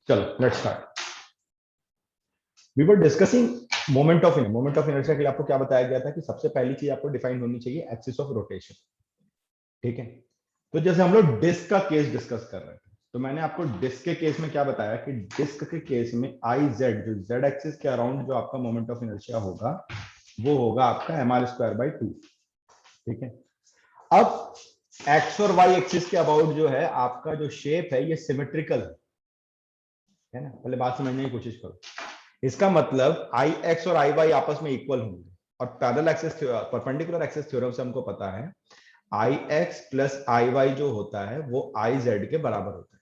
चलो let's start. We were discussing moment of inertia के लिए आपको क्या बताया गया था कि सबसे पहली चीज आपको डिफाइन होनी चाहिए एक्सिस ऑफ रोटेशन। ठीक है, तो जैसे हम लोग डिस्क का केस डिस्कस कर रहे थे, तो मैंने आपको डिस्क के केस में क्या बताया कि डिस्क के केस में आई जेड, जो जेड एक्सिस के अराउंड जो आपका मोमेंट ऑफ इनर्शिया होगा वो होगा आपका mr²/2। ठीक है, अब एक्स और वाई एक्सिस के अबाउट जो है आपका जो शेप है ये सिमेट्रिकल है ना। पहले बात समझने की कोशिश करो। इसका मतलब आई एक्स और आई वाई आपस में इक्वल होंगे, और parallel axis perpendicular axis theorem से हमको पता है आई एक्स प्लस आई वाई जो होता है वो आई जेड के बराबर होता है,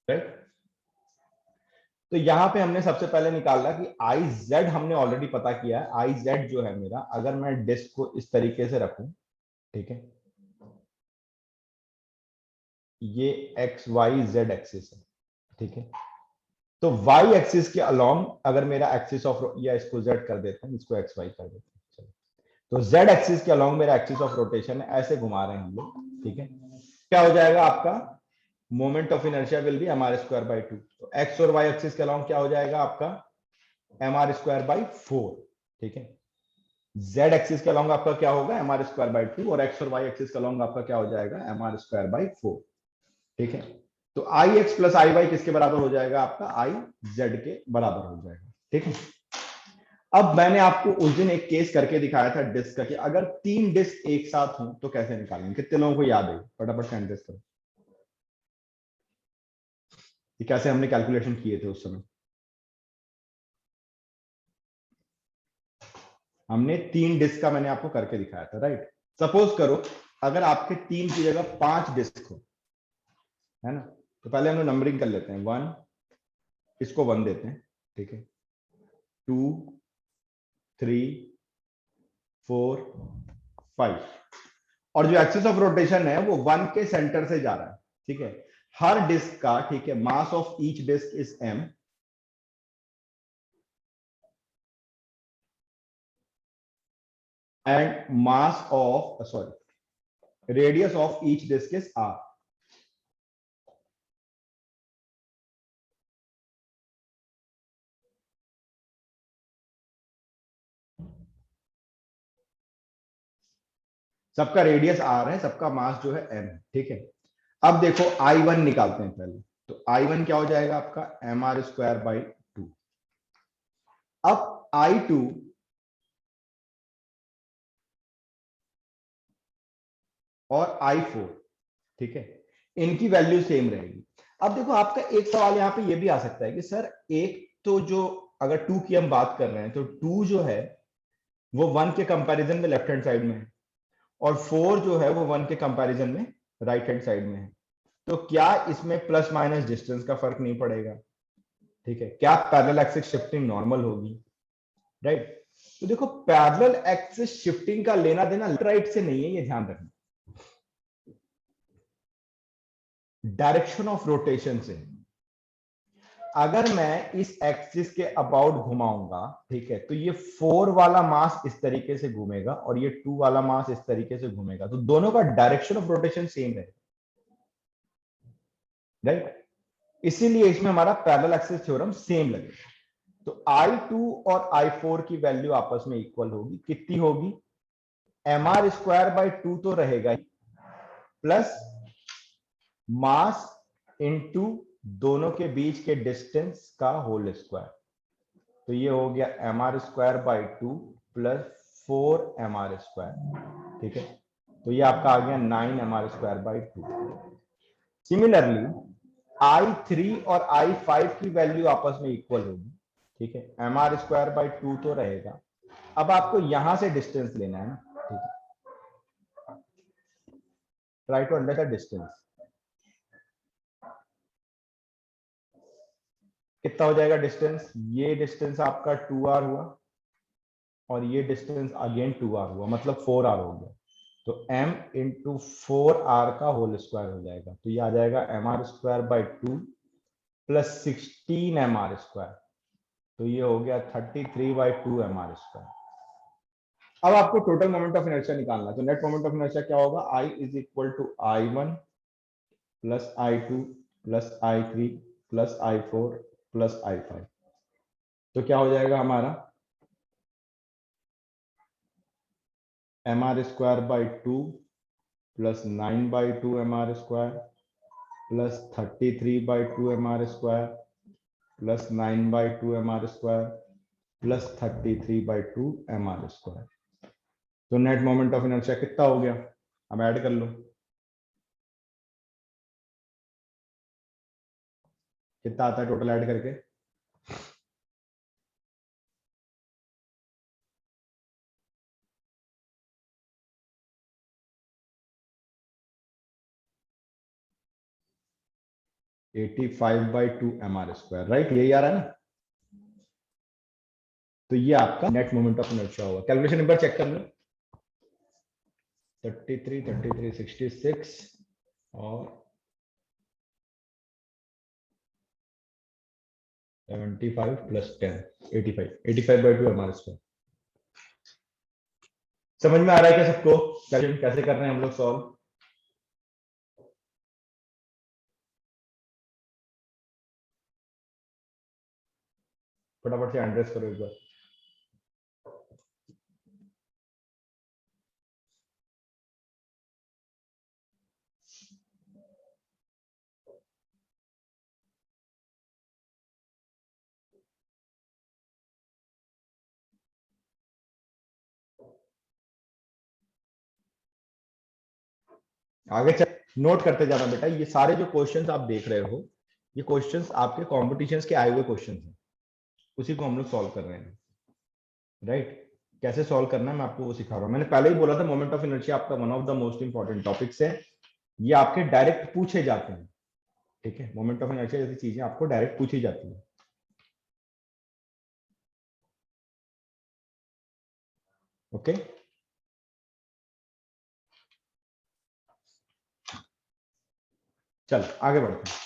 राइट। तो यहां पे हमने सबसे पहले निकाला कि आई जेड हमने ऑलरेडी पता किया है। आई जेड जो है मेरा, अगर मैं डिस्क को इस तरीके से रखूं, ठीक है, ये एक्स वाई जेड एक्सिस है, ठीक है। तो y एक्सिस के अलोंग अगर मेरा एक्सिस ऑफ, या इसको z कर देते हैं, इसको एक्स वाई कर देते हैं, चलो। तो z एक्सिस के अलोंग मेरा एक्सिस ऑफ रोटेशन है, ऐसे घुमा रहे हैं हम लोग, ठीक है। क्या हो जाएगा आपका moment of inertia will be mr²/2। तो x और y एक्सिस के अलोंग क्या हो जाएगा आपका mr²/4, ठीक है। z एक्सिस के अलोंग आपका क्या होगा mr²/2, और x और y एक्सिस के अलोंग आपका क्या हो जाएगा mr²/4, ठीक है। तो आई एक्स प्लस आई वाई किसके बराबर हो जाएगा आपका आई जेड के बराबर हो जाएगा, ठीक है। अब मैंने आपको उस दिन एक केस करके दिखाया था डिस्क का, कि अगर 3 डिस्क एक साथ हों तो कैसे निकालेंगे। कितने लोगों को याद है? फटाफट हैंड रेज करो। ये कैसे हमने कैलकुलेशन किए थे उस समय। हमने 3 डिस्क का मैंने आपको करके दिखाया था, राइट। सपोज करो अगर आपके 3 की जगह 5 डिस्क हो, है ना, तो पहले हम लोग नंबरिंग कर लेते हैं। 1, इसको 1 देते हैं, ठीक है। 2, 3, 4, 5, और जो एक्सिस ऑफ रोटेशन है वो 1 के सेंटर से जा रहा है, ठीक है। हर डिस्क का, ठीक है, mass of each disc is m, and mass of radius of each disc is r। सबका रेडियस r है, सबका मास जो है m है, ठीक है। अब देखो I1 निकालते हैं पहले। तो I1 क्या हो जाएगा आपका mr²/2। अब I2 और I4, ठीक है, इनकी वैल्यू सेम रहेगी। अब देखो आपका एक सवाल यहां पे ये भी आ सकता है कि सर एक तो जो, अगर 2 की हम बात कर रहे हैं तो 2 जो है वो 1 के कंपैरिजन में लेफ्ट हैंड साइड में है, और 4 जो है वो 1 के कंपैरिजन में राइट हैंड साइड में है। तो क्या इसमें प्लस माइनस डिस्टेंस का फर्क नहीं पड़ेगा? ठीक है, क्या पैरेलल एक्सिस शिफ्टिंग नॉर्मल होगी, राइट। तो देखो पैरेलल एक्सिस शिफ्टिंग का लेना देना राइट से नहीं है, ये ध्यान रखना, डायरेक्शन ऑफ रोटेशन से। अगर मैं इस एक्सिस के अबाउट घुमाऊंगा, ठीक है, तो ये 4 वाला मास इस तरीके से घूमेगा और ये 2 वाला मास इस तरीके से घूमेगा, तो दोनों का डायरेक्शन ऑफ रोटेशन सेम रहेगा, राइट। इसीलिए इसमें हमारा पैरेलल एक्सिस थ्योरम सेम लगेगा। तो I2 और I4 की वैल्यू आपस में इक्वल होगी। कितनी होगी? mr²/2 तो रहेगा ही, प्लस मास इनटू दोनों के बीच के डिस्टेंस का होल स्क्वायर। तो ये हो गया mr²/2 प्लस 4mr², ठीक है। तो ये आपका आ गया 9mr²/2। सिमिलरली I3 और I5 की वैल्यू आपस में इक्वल होगी, ठीक है। mr²/2 तो रहेगा। अब आपको यहां से डिस्टेंस लेना है ना, ठीक है। Try to understand distance. कितना हो जाएगा डिस्टेंस? ये डिस्टेंस आपका 2r हुआ, और ये डिस्टेंस अगेन 2r हुआ, मतलब 4r हो गया। तो m इंटू 4r का होल स्क्वायर हो जाएगा। तो ये आ जाएगा mr²/2 प्लस 16mr²। तो ये हो गया 33/2 mr²। अब आपको टोटल मोमेंट ऑफ इनर्शिया निकालना है। तो नेट मोमेंट ऑफ इनर्शिया क्या होगा? I is equal to I1 plus I2 plus I3 plus I4 plus I5। तो क्या हो जाएगा हमारा mr² 2 + 9/2 mr² plus 33/2 mr² plus 9/2 mr² plus 33/2 mr²। तो नेट मोमेंट ऑफ इनर्शिया कितना हो गया? अब ऐड कर लो, कितना आता है टोटल ऐड करके? (85/2 mr²), राइट? यही आ रहा है ना? तो ये आपका नेट मोमेंट ऑफ इनर्शिया होगा। कैलकुलेशन एक बार चेक कर लो। 33 66 और 75 प्लस 10 85/2 mr²। समझ में आ रहा है क्या सबको? कैलकुलेशन कैसे कर रहे हैं हम लोग सॉल्व? फटाफट से एड्रेस करो एक बार। आगे चल, नोट करते जाना बेटा। ये सारे जो क्वेश्चंस आप देख रहे हो, ये क्वेश्चंस आपके कॉम्पिटिशन्स के आए हुए क्वेश्चंस हैं, उसी को हम लोग सॉल्व कर रहे हैं, राइट? कैसे सॉल्व करना है मैं आपको वो सिखा रहा हूँ। मैंने पहले ही बोला था मोमेंट ऑफ इनर्शिया आपका one of the most important topics है। ये आपके डायरेक्ट पूछे जाते हैं, ठीक है? मोमेंट ऑफ इनर्शिया जैसी चीजें आपको डायरेक्ट पूछी जाती है, ओके? चल आगे बढ़ते हैं।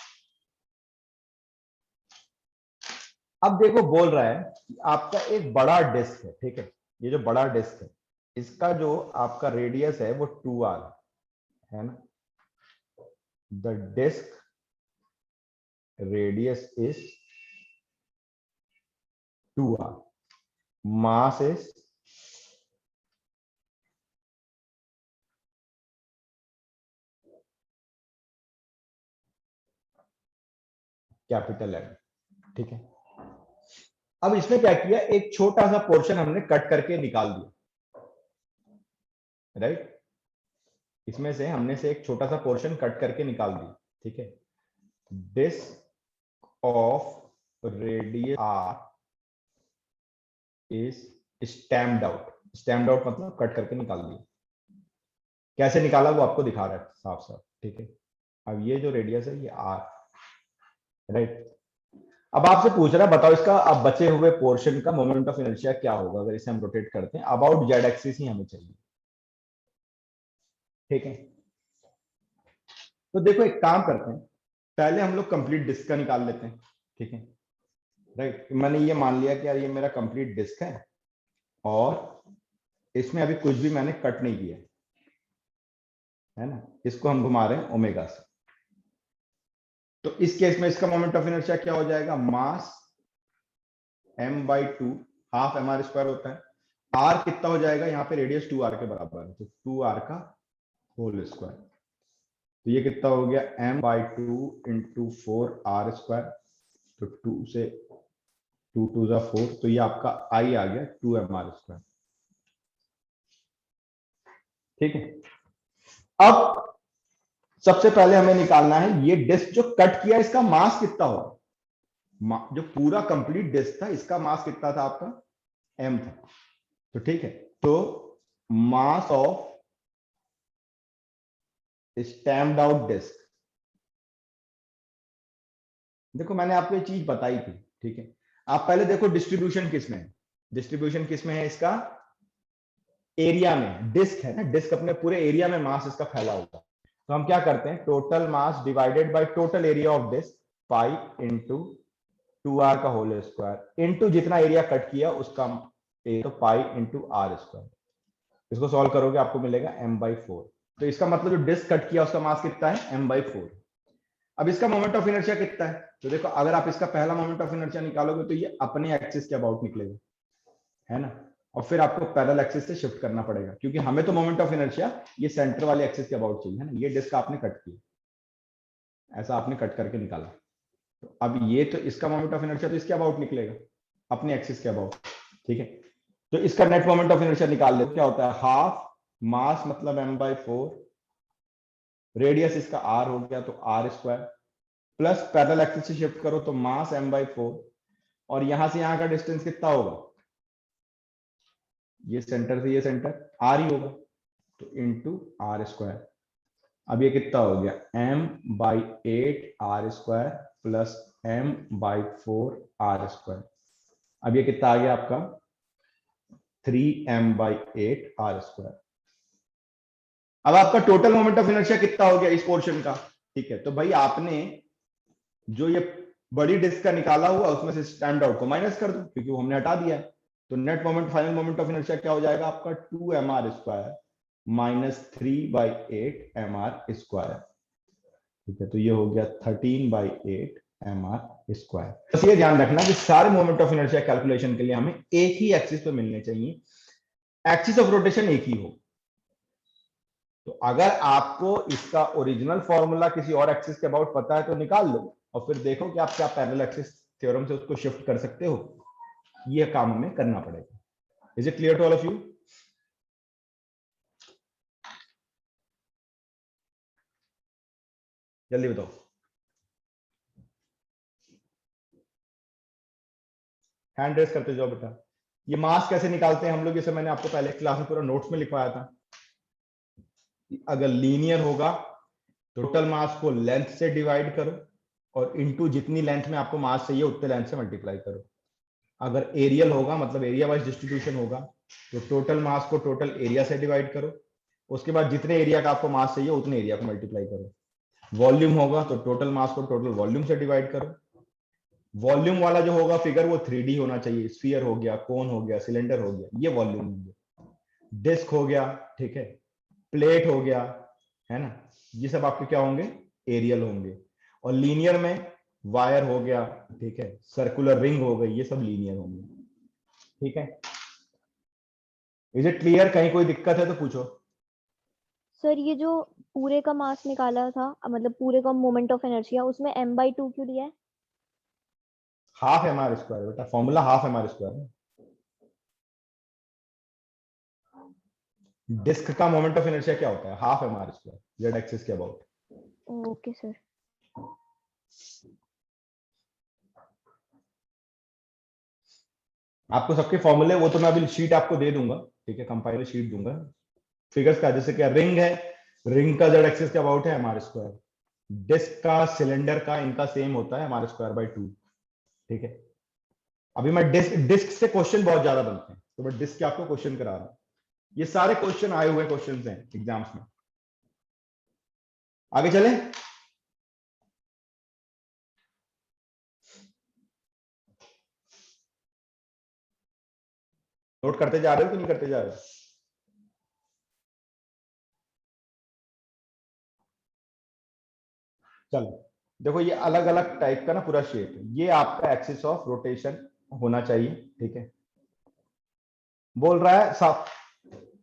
अब देखो, बोल रहा है कि आपका एक बड़ा डिस्क है, ठीक है? ये जो बड़ा डिस्क है, इसका जो आपका रेडियस है वो 2r है ना? The disc radius is 2r, mass is capital M, ठीक है? अब इसमें क्या किया, एक छोटा सा पोर्शन हमने कट करके निकाल दिया, राइट? इसमें से हमने से एक छोटा सा पोर्शन कट करके निकाल दिया, ठीक है? Disc of radius r is stamped out. Stamped out मतलब कट करके निकाल दिया। कैसे निकाला वो आपको दिखा रहा है साफ साफ, ठीक है? अब ये जो रेडियस है ये r, राइट? अब आपसे पूछ रहा है बताओ इसका अब बचे हुए पोर्शन का मोमेंट ऑफ इनर्शिया क्या होगा अगर इसे हम रोटेट करते हैं। अबाउट जेड एक्सिस ही हमें चाहिए, ठीक है? तो देखो एक काम करते हैं, पहले हम लोग कंप्लीट डिस्क का निकाल लेते हैं, ठीक है? राइट, मैंने ये मान लिया कि यार ये मेरा कंप्लीट डिस्क है और इसमें अभी कुछ भी मैंने कट नहीं किया है ना? इसको हम घुमा रहे हैं ओमेगा से। तो इस केस में इसका मोमेंट ऑफ इनर्शिया क्या हो जाएगा? मास m/2, हाफ mr² होता है। r कितना हो जाएगा? यहाँ पे रेडियस 2r के बराबर है, तो 2r का होल स्क्वायर। तो ये कितना हो गया? m/2 × 4r²। तो 2 से 2 2 जा 4, तो ये आपका I आ गया 2mr², ठीक है? अब सबसे पहले हमें निकालना है ये डिस्क जो कट किया इसका मास कितना होगा। जो पूरा कंप्लीट डिस्क था इसका मास कितना था आपका? m था, तो ठीक है? तो mass of stamped out disc, देखो मैंने आपको ये चीज बताई थी, ठीक है? आप पहले देखो डिस्ट्रीब्यूशन किस में है। डिस्ट्रीब्यूशन किस में है इसका? एरिया में। डिस्क है ना, डिस्क अपने पूरे एरिया में मास इसका फैला होगा। तो हम क्या करते हैं, total mass divided by total area of disc, pi into 2r का होल स्क्वायर इंटू जितना एरिया कट किया उसका, तो पाई इंटू r²। इसको सॉल्व करोगे आपको मिलेगा m/4। तो इसका मतलब जो डिस्क कट किया उसका मास कितना है? m/4। अब इसका मोमेंट ऑफ इनर्शिया कितना है, तो देखो अगर आप इसका पहला मोमेंट ऑफ इनर्शिया निकालोगे तो ये अपने एक्सिस के अबाउट निकलेगा, है ना, और फिर आपको पैरेलल एक्सिस से शिफ्ट करना पड़ेगा, क्योंकि हमें तो मोमेंट ऑफ इनर्शिया ये सेंटर वाले एक्सिस के अबाउट चाहिए, है ना। ये डिस्क आपने कट किया, ऐसा आपने कट करके निकाला, तो अब ये तो इसका मोमेंट ऑफ इनर्शिया तो इसके अबाउट निकलेगा, अपने एक्सिस के अबाउट, ठीक है। तो इसका नेट मोमेंट ऑफ इनर्शिया निकाल ले, क्या होता है, हाफ मास मतलब m/4, रेडियस इसका r हो गया तो r², प्लस पैरेलल एक्सिस से शिफ्ट करो तो मास m/4, और यहां से यहां का डिस्टेंस कितना होगा, ये सेंटर से ये सेंटर r ही होगा, तो इंटू r²। अब ये कितना हो गया, m/8 r² plus m/4 r²। अब ये कितना आ गया आपका 3m/8 r²। अब आपका टोटल मोमेंट ऑफ इनर्शिया कितना हो गया इस पोर्शन का, ठीक है। तो भाई आपने जो ये बड़ी डिस्क का निकाला हुआ उसमें से स्टैंड आउट को माइनस कर दो, क्योंकि वो हमने हटा दिया है। तो net moment, final moment of inertia क्या हो जाएगा आपका 2mr² माइनस 3/8 mr², ठीक है। तो ये हो गया 13/8 mr²। बस ये ध्यान रखना कि सारे मोमेंट ऑफ इनर्शिया कैलकुलेशन के लिए हमें एक ही एक्सिस पे मिलने चाहिए, एक्सिस ऑफ रोटेशन एक ही हो। तो अगर आपको इसका ओरिजिनल फॉर्मूला किसी और एक्सिस के अबाउट पता है तो निकाल लो, और फिर देखो कि आप क्या पैरेलल एक्सिस थ्योरम से उसको शिफ्ट कर सकते हो, ये काम हमें करना पड़ेगा। Is it clear to all of you? जल्दी बताओ। हैंड रेस करते जाओ बेटा। ये मास कैसे निकालते हैं हम लोग, जैसे मैंने आपको पहले क्लास में पूरा नोट्स में लिखवाया था। अगर लीनियर होगा टोटल मास को लेंथ से डिवाइड करो और इनटू जितनी लेंथ में आपको मास चाहिए उतने लेंथ से मल्टीप्लाई करो। अगर एरियल होगा मतलब एरिया वाइज डिस्ट्रीब्यूशन होगा तो टोटल मास को टोटल एरिया से डिवाइड करो, उसके बाद जितने एरिया का आपको मास चाहिए उतने एरिया को मल्टीप्लाई करो। वॉल्यूम होगा तो टोटल मास को टोटल वॉल्यूम से डिवाइड करो। वॉल्यूम वाला जो होगा फिगर वो 3D होना चाहिए, स्फीयर हो गया, कोन हो गया, सिलेंडर हो गया, ये वॉल्यूम होंगे। डिस्क हो गया, ठीक है, प्लेट हो गया, है ना, ये सब आपके क्या होंगे, एरियल होंगे। और लीनियर में वायर हो गया, ठीक है, सर्कुलर रिंग हो गई, ये सब लीनियर होंगे, ठीक है। Is it clear? कहीं कोई दिक्कत है तो पूछो। सर ये जो पूरे का मास निकाला था, मतलब पूरे का मोमेंट ऑफ इनर्शिया, उसमें m/2 क्यों दिया है? हाफ mr² बेटा, फॉर्मूला हाफ mr²। डिस्क का मोमेंट ऑफ इनर्शिया क्या होता है, हाफ mr², जेड एक्सिस के अबाउट। Okay sir. आपको सबके फॉर्मूले वो तो मैं अभी शीट आपको दे दूंगा, ठीक है, कंपाइलर शीट दूंगा फिगर्स का। जैसे क्या रिंग है, रिंग का जेड एक्सिस के अबाउट है mr²। डिस्क का, सिलेंडर का, इनका सेम होता है mr²/2, ठीक है। अभी मैं डिस्क डिस्क से क्वेश्चन बहुत ज्यादा बनते हैं तो मैं डिस्क के आपको क्वेश्चन करा रहा हूं। ये सारे क्वेश्चन आए हुए क्वेश्चन हैं एग्जाम्स में। आगे चले। नोट करते जा रहे हो कि नहीं करते जा रहे हो? चलो देखो, ये अलग अलग टाइप का ना पूरा शेप है, ये आपका एक्सिस ऑफ रोटेशन होना चाहिए, ठीक है। बोल रहा है सब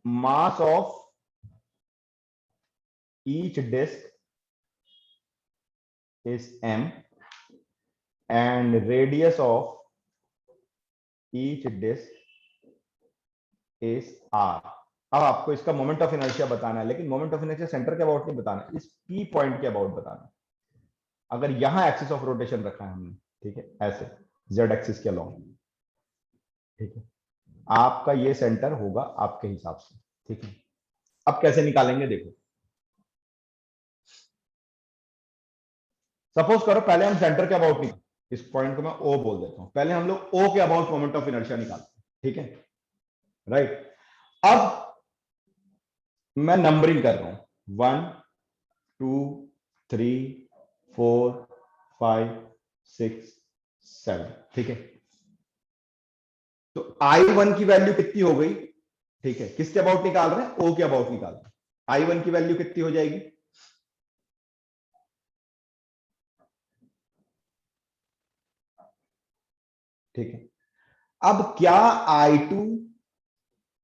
mass of each disc is m and radius of each disc is r। अब आपको इसका मोमेंट ऑफ इनर्शिया बताना है, लेकिन मोमेंट ऑफ इनर्शिया सेंटर के अबाउट नहीं बताना, इस पी पॉइंट के अबाउट बताना। अगर यहां एक्सिस ऑफ रोटेशन रखा है हमने, ठीक है, ऐसे जेड एक्सिस के अलोंग, ठीक है, आपका ये सेंटर होगा आपके हिसाब से, ठीक है। अब कैसे निकालेंगे देखो। सपोज करो पहले हम सेंटर के अबाउट निकाल, इस पॉइंट को मैं ओ बोल देता हूं, पहले हम लोग ओ के अबाउट मोमेंट ऑफ इनर्शिया निकालते हैं, ठीक है, राइट। अब मैं नंबरिंग कर रहा हूं 1 2 3 4 5 6 7, ठीक है। तो I1 की वैल्यू कितनी हो गई, ठीक है, किसके अबाउट निकाल रहे हैं, O के अबाउट निकाल रहे हैं। I1 की वैल्यू कितनी हो जाएगी, ठीक है, अब क्या I2,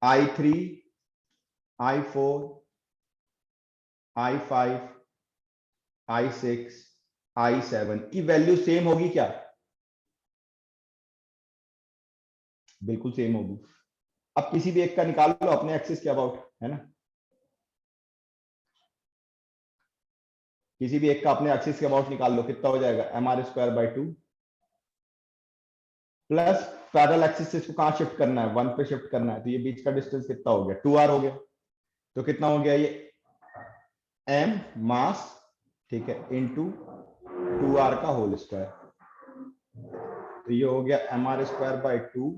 I3, I4, I5, I6, I7 की वैल्यू सेम होगी क्या? बिल्कुल सेम होगी। अब किसी भी एक का निकाल लो अपने एक्सिस के अबाउट, है ना, किसी भी एक का अपने एक्सिस के अबाउट निकाल लो, कितना हो जाएगा mr²/2 प्लस पैरेलल एक्सिस से इसको कहां शिफ्ट करना है, 1 पे शिफ्ट करना है, तो ये बीच का डिस्टेंस कितना हो गया, 2r हो गया। तो कितना हो गया ये m मास, ठीक है, इनटू 2r का होल स्क्वायर, तो ये हो गया mr²/2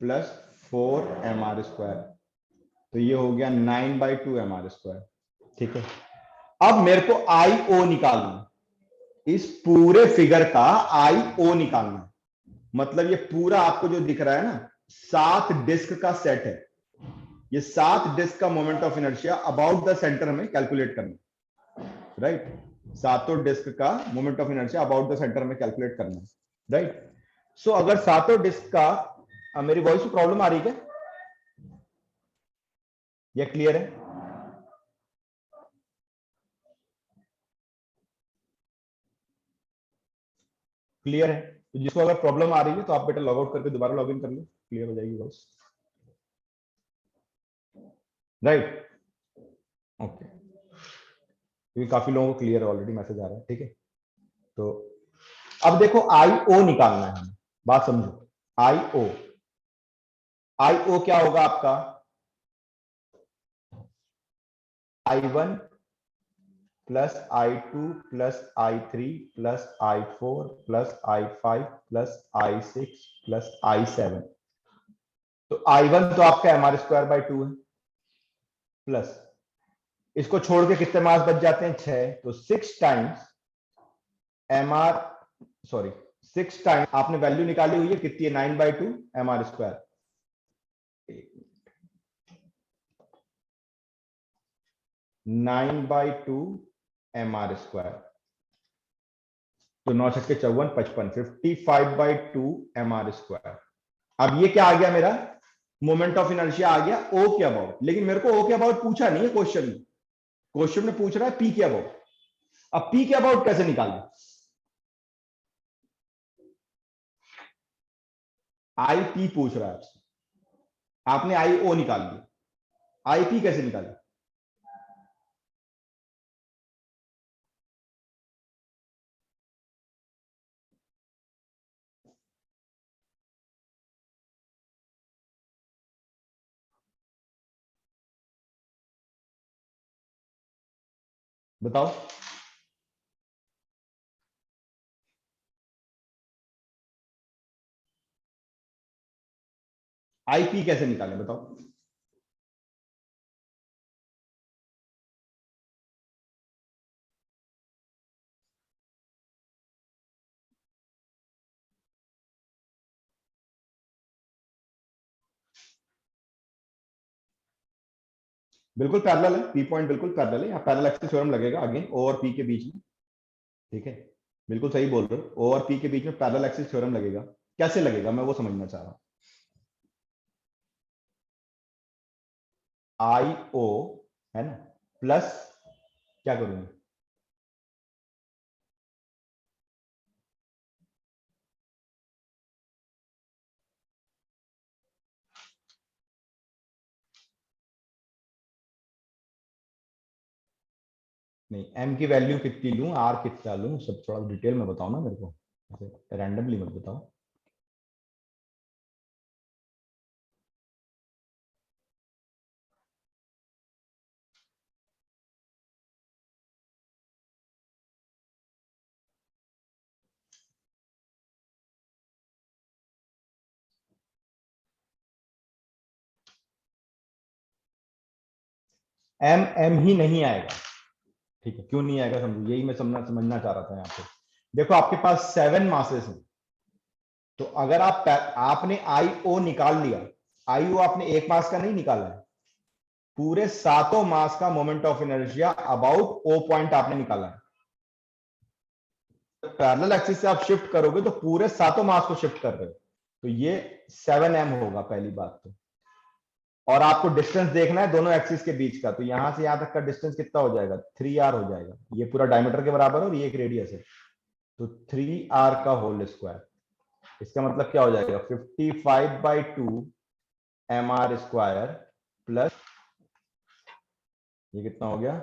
प्लस 4mr², तो ये हो गया 9/2 mr²। ठीक है, अब मेरे को IO निकालना है, इस पूरे फिगर का IO निकालना है। मतलब ये पूरा आपको जो दिख रहा है ना, 7 डिस्क का सेट है, ये 7 डिस्क का moment of inertia about the centre में कैलकुलेट करना, राइट, सातों डिस्क का moment of inertia about the centre में कैलकुलेट करना, राइट। सो अगर सातों डिस्क का, मेरी वॉइस में प्रॉब्लम आ रही है क्या, ये क्लियर है? क्लियर है? तो जिसको अगर प्रॉब्लम आ रही है तो आप बेटा लॉग आउट करके दोबारा लॉग इन कर लो, क्लियर हो जाएगी वॉइस, राइट, ओके, क्योंकि काफी लोगों को क्लियर ऑलरेडी मैसेज आ रहा है। ठीक है, तो अब देखो IO निकालना है हमें, बात समझो, IO क्या होगा आपका, I1 plus I2 plus I3 plus I4 plus I5 plus I6 plus I7। तो I1 तो आपका mr²/2 है, प्लस इसको छोड़ के कितने मास बच जाते हैं, 6, तो 6 टाइम्स mr, सॉरी 6 टाइम आपने वैल्यू निकाली हुई है कितनी है, 9/2 mr², 9/2 mr², तो 9 छक्के 54, 55, 55/2 mr²। अब ये क्या आ गया मेरा, मोमेंट ऑफ इनर्शिया आ गया O के अबाउट, लेकिन मेरे को O के अबाउट पूछा नहीं है क्वेश्चन में, क्वेश्चन में पूछ रहा है P के अबाउट। अब P के अबाउट कैसे निकालें, IP पूछ रहा है आपसे, आपने IO निकाल लिया, IP कैसे निकाले, बताओ, IP कैसे निकाले बताओ। बिल्कुल पैरेलल है, P पॉइंट बिल्कुल पैरेलल है, यहाँ पैरेलल एक्सिस थ्योरम लगेगा अगेन O और P के बीच में। ठीक है, बिल्कुल सही बोल रहे हो, O और P के बीच में पैरेलल एक्सिस थ्योरम लगेगा, कैसे लगेगा मैं वो समझना चाह रहा हूं। IO है ना, प्लस क्या करूंगा, नहीं M की वैल्यू कितनी लूं, R कितना लूं, सब थोड़ा डिटेल में बताओ ना मेरे को, रैंडमली मत बताओ। M ही नहीं आएगा, ठीक है, क्यों नहीं आएगा समझो, यही मैं समझना चाह रहा था यहाँ पे। देखो आपके पास 7 मासेस हैं, तो अगर आपने IO निकाल लिया, IO आपने एक मास का नहीं निकाला है, पूरे सातों मास का moment of inertia about O point आपने निकाला है। पैरेलल एक्सिस से आप शिफ्ट करोगे तो पूरे सातों मास को शिफ्ट कर रहे हो, तो ये 7m होगा पहली बात तो। और आपको डिस्टेंस देखना है दोनों एक्सिस के बीच का, तो यहां से यहां तक का डिस्टेंस कितना हो जाएगा, 3r हो जाएगा। ये पूरा डायमीटर के बराबर और ये एक रेडियस है, तो 3r का होल स्क्वायर। इसका मतलब क्या हो जाएगा, 55/2 mr स्क्वायर प्लस ये कितना हो गया,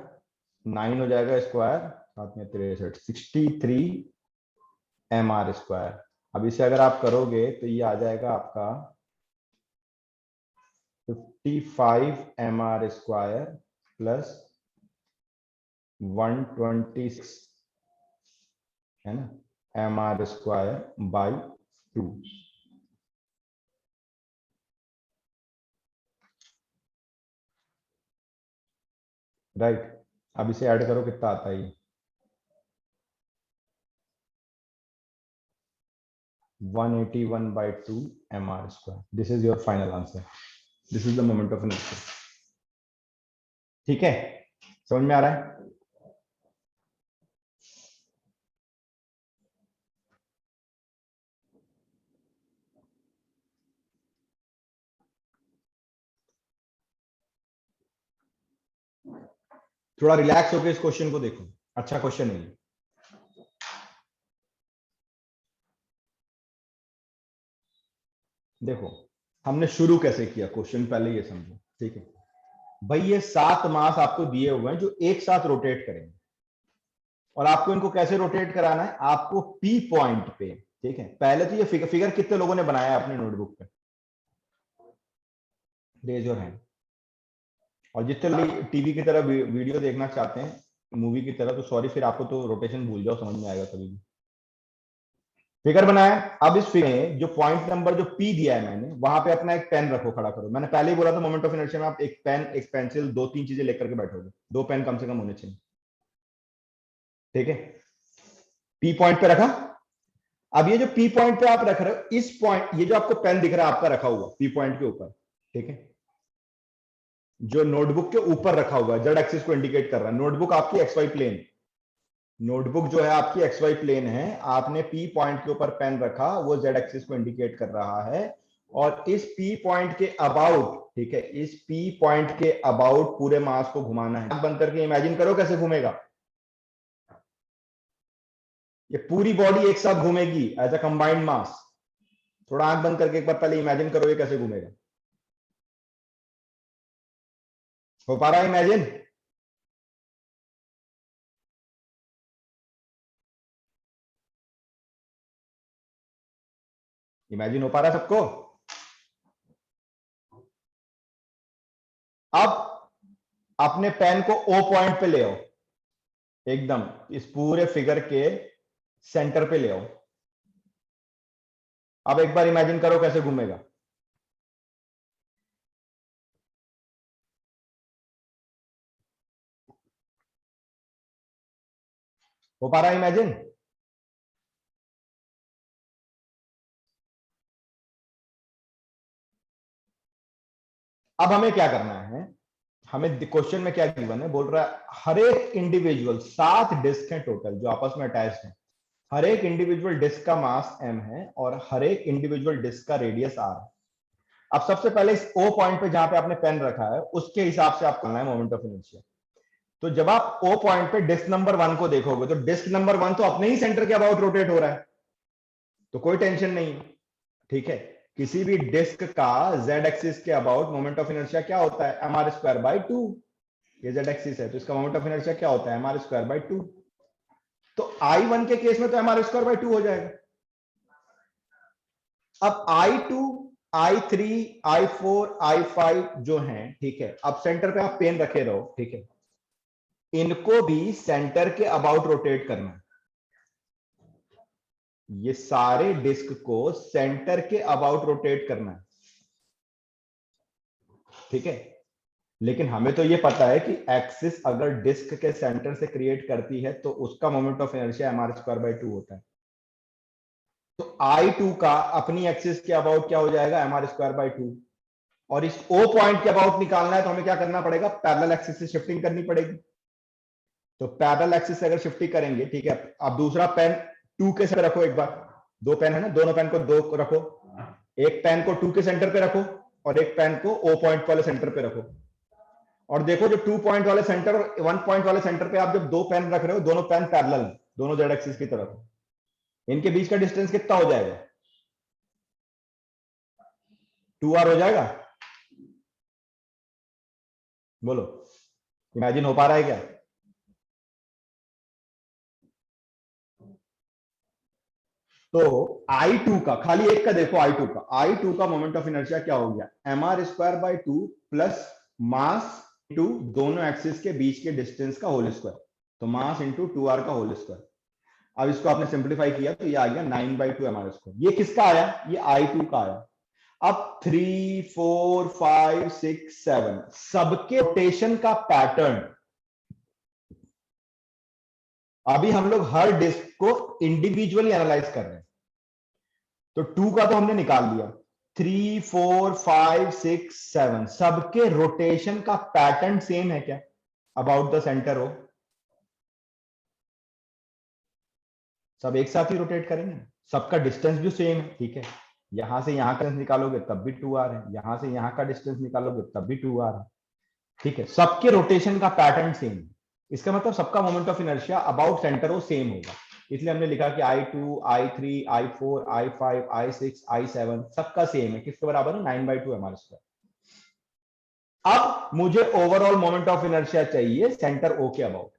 9 हो जाएगा स्क्वायर, साथ में 63, 63 mr स्क्वायर। अब इसे अगर आप करोगे तो ये आ जाएगा आपका 55 mr स्क्वायर प्लस 126 है ना mr स्क्वायर बाई 2। राइट, अब इसे ऐड करो कितना आता है ये 181/2 mr square. This is your final answer, this is the moment of inertia. ठीक है, समझ में आ रहा है? थोड़ा रिलैक्स होकर इस क्वेश्चन को देखो, अच्छा क्वेश्चन है ये। देखो हमने शुरू कैसे किया क्वेश्चन, पहले ये समझो। ठीक है भाई, ये 7 मास आपको दिए हुए हैं जो एक साथ रोटेट करेंगे, और आपको इनको कैसे रोटेट कराना है, आपको पी पॉइंट पे। ठीक है, पहले तो ये फिगर कितने लोगों ने बनाया है अपने नोटबुक पे, रेज योर हैंड। और जितने लोग टीवी की तरह वीडियो देखना चाहते हैं, मूवी की तरह, तो सॉरी, फिर आपको तो रोटेशन भूल जाओ, समझ में आएगा कभी भी। फिगर बनाया, अब इस फिगर में जो पॉइंट नंबर जो पी दिया है मैंने, वहां पे अपना एक पेन रखो, खड़ा करो। मैंने पहले ही बोला था मोमेंट ऑफ इनर्शिया में आप एक पेन, एक पेंसिल, 2-3 चीजें लेकर के बैठोगे, 2 पेन कम से कम होने चाहिए। ठीक है, पी पॉइंट पे रखा। अब ये जो पी पॉइंट पे आप रख रहे हो, इस पॉइंट, ये जो आपको पेन दिख रहा है आपका रखा हुआ पी पॉइंट के ऊपर, ठीक है, जो नोटबुक के ऊपर रखा हुआ है, जेड एक्सिस को इंडिकेट कर रहा है। नोटबुक आपकी एक्स वाई प्लेन, नोटबुक जो है आपकी एक्स वाई प्लेन है, आपने पी पॉइंट के ऊपर पेन रखा, वो जेड एक्सिस को इंडिकेट कर रहा है। और इस पी पॉइंट के अबाउट, ठीक है, इस पी पॉइंट के अबाउट पूरे मास को घुमाना है। बंद करके इमेजिन करो कैसे घूमेगा, ये पूरी बॉडी एक साथ घूमेगी एज अ कंबाइंड मास। थोड़ा आंख बंद करके एक बार पहले इमेजिन करो ये कैसे घूमेगा। हो पा रहा है इमेजिन? इमेजिन हो पा रहा है सबको? अब अपने पेन को ओ पॉइंट पे ले आओ, एकदम इस पूरे फिगर के सेंटर पे ले आओ। अब एक बार इमेजिन करो कैसे घूमेगा। हो पा रहा है इमेजिन? अब हमें क्या करना है, हमें क्वेश्चन में क्या गिवन है, बोल रहा है हर एक इंडिविजुअल, 7 डिस्क हैं टोटल जो आपस में अटैच्ड हैं। हर एक इंडिविजुअल डिस्क का मास m है और हर एक इंडिविजुअल डिस्क का रेडियस r है। अब सबसे पहले इस O पॉइंट पे जहां पे आपने पेन रखा है, उसके हिसाब से आपको करना है मोमेंट ऑफ इनर्शिया। तो जब आप O पॉइंट पे डिस्क नंबर 1 को देखोगे, तो डिस्क नंबर 1 तो अपने ही सेंटर के अबाउट रोटेट हो रहा है, तो कोई टेंशन नहीं। ठीक है, किसी भी डिस्क का z एक्सिस के अबाउट मोमेंट ऑफ इनर्शिया क्या होता है, mr²/2। ये z एक्सिस है, तो इसका मोमेंट ऑफ इनर्शिया क्या होता है, mr²/2। तो I1 के केस में तो mr²/2 हो जाएगा। अब I2, I3, I4, I5 जो हैं, ठीक है, अब सेंटर पे आप पेन रखे रहो, ठीक है, इनको भी सेंटर के अबाउट रोटेट करना है। ये सारे डिस्क को सेंटर के अबाउट रोटेट करना है, ठीक है। लेकिन हमें तो ये पता है कि एक्सिस अगर डिस्क के सेंटर से क्रिएट करती है तो उसका मोमेंट ऑफ इनर्शिया mr²/2 होता है। तो I2 का अपनी एक्सिस के अबाउट क्या हो जाएगा, mr²/2। और इस O पॉइंट के अबाउट निकालना है तो हमें क्या करना पड़ेगा, पैरेलल एक्सिस से शिफ्टिंग करनी पड़ेगी। तो पैरेलल एक्सिस से अगर शिफ्टिंग करेंगे, ठीक है, अब दूसरा पेन 2 के से रखो, एक बार 2 पेन है ना, दोनों पेन को 2 रखो, एक पेन को 2 के सेंटर पे रखो और एक पेन को O पॉइंट वाले सेंटर पे रखो, और देखो जो 2 पॉइंट वाले सेंटर और 1 पॉइंट वाले सेंटर पे आप जब दो पेन रख रहे हो, दोनों पेन पैरेलल हैं, दोनों जेड एक्सिस की तरफ, इनके बीच का डिस्टेंस कितना हो जाएगा? 2r हो जाएगा। बोलो, इमेजिन हो पा रहा है क्या? तो I2 का, खाली एक का देखो, I2 का मोमेंट ऑफ इनर्शिया क्या हो गया? mr² 2 प्लस मास टू दोनों एक्सिस के बीच के डिस्टेंस का होल स्क्वायर, तो मास इंटू 2r का होल स्क्वायर। अब इसको आपने सिंप्लीफाई किया तो ये आ गया 9/2 mr²। ये किसका आया? ये I2 का आया। अब 3, 4, 5, 6, 7 सबके रोटेशन का पैटर्न, अभी हम लोग हर डिस्क को इंडिविजुअली एनालाइज कर रहे हैं। तो 2 का तो हमने निकाल लिया, 3, 4, 5, 6, 7 सबके रोटेशन का पैटर्न सेम है क्या? अबाउट द सेंटर हो, सब एक साथ ही रोटेट करेंगे, सबका डिस्टेंस भी सेम है, ठीक है। यहां से यहां का डिस्टेंस निकालोगे तब भी 2r है, यहां से यहां का डिस्टेंस निकालोगे तब भी 2r है, ठीक है। सबके रोटेशन का पैटर्न सेम है, इसका मतलब सबका moment of inertia about centre हो सेम होगा। इसलिए हमने लिखा कि I2, I3, I4, I5, I6, I7 सबका सेम है, किसके बराबर है? 9/2 mr²। अब मुझे ओवरऑल मोमेंट ऑफ इनर्शिया चाहिए सेंटर O के अबाउट,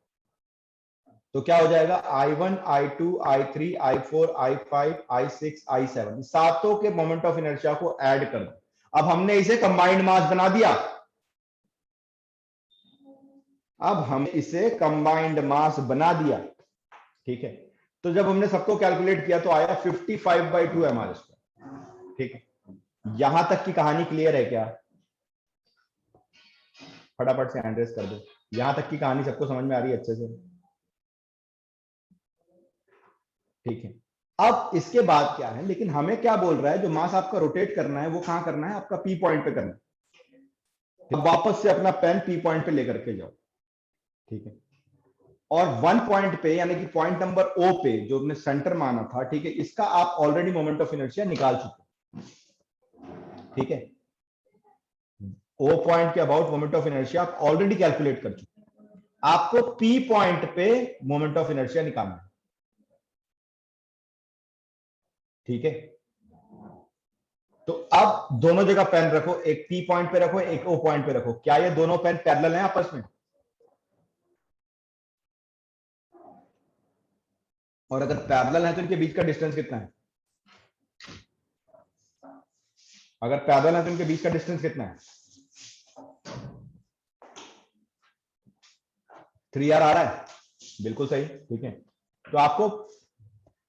तो क्या हो जाएगा? I1, I2, I3, I4, I5, I6, I7 सातों के मोमेंट ऑफ इनर्शिया को ऐड कर दो। अब हमने इसे कंबाइंड मास बना दिया, अब हम इसे कंबाइंड मास बना दिया, ठीक है। तो जब हमने सबको कैलकुलेट किया तो आया 55/2 mr², ठीक है। यहां तक की कहानी क्लियर है क्या? फटाफट से हैंड रेस कर दो, यहां तक की कहानी सबको समझ में आ रही है अच्छे से? ठीक है। अब इसके बाद क्या है, लेकिन हमें क्या बोल रहा है, जो मास आपका रोटेट करना है वो कहां करना है? आपका P पॉइंट पे करना है। वापस से अपना पेन P पॉइंट पे लेकर के जाओ, ठीक है। और 1 पॉइंट पे, यानी कि पॉइंट नंबर O पे जो हमने सेंटर माना था, ठीक है, इसका आप ऑलरेडी मोमेंट ऑफ इनर्शिया निकाल चुके, ठीक है। O पॉइंट के अबाउट मोमेंट ऑफ इनर्शिया आप ऑलरेडी कैलकुलेट कर चुके, आपको P पॉइंट पे मोमेंट ऑफ इनर्शिया निकालना है, ठीक है। तो अब दोनों जगह पेन रखो, एक P पॉइंट पे रखो, एक O पॉइंट पे रखो। क्या ये दोनों पेन पैरेलल हैं आपस में? और अगर पैरेलल है तो इनके बीच का डिस्टेंस कितना है? अगर पैरेलल है तो इनके बीच का डिस्टेंस कितना है? 3r आ रहा है, बिल्कुल सही, ठीक है। तो आपको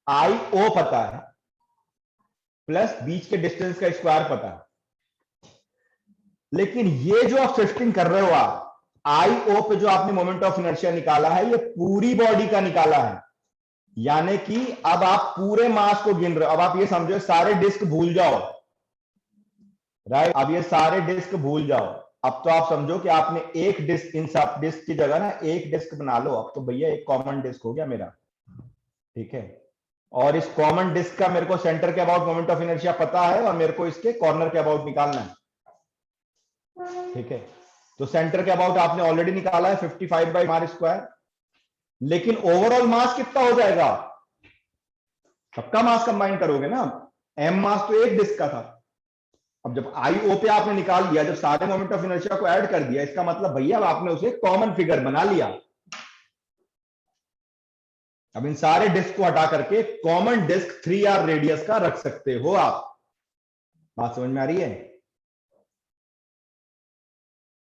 IO पता है प्लस बीच के डिस्टेंस का स्क्वायर पता है, लेकिन ये जो आप शिफ्टिंग कर रहे हो, आप IO पे जो आपने मोमेंट ऑफ इनर्शिया निकाला है, ये पूरी बॉडी का निकाला है, यानी कि अब आप पूरे मास को गिन रहे हो। अब आप ये समझो, सारे डिस्क भूल जाओ, राइट। अब ये सारे डिस्क भूल जाओ, अब तो आप समझो कि आपने एक डिस्क, इन सब डिस्क की जगह ना एक डिस्क बना लो। अब तो भैया एक कॉमन डिस्क हो गया मेरा, ठीक है। और इस कॉमन डिस्क का मेरे को सेंटर के अबाउट मोमेंट ऑफ इनर्शिया पता है, और मेरे को इसके कॉर्नर के अबाउट निकालना है, ठीक है। तो सेंटर के अबाउट आपने ऑलरेडी निकाला है 55/r², लेकिन ओवरऑल मास कितना हो जाएगा? सबका मास कंबाइन करोगे ना, m मास तो एक डिस्क का था। अब जब IO पे आपने निकाल दिया, जब सारे मोमेंट ऑफ इनर्शिया को ऐड कर दिया, इसका मतलब भैया आपने उसे कॉमन फिगर बना लिया। अब इन सारे डिस्क को हटा करके कॉमन डिस्क 3r रेडियस का रख सकते हो आप। बात समझ में आ रही है?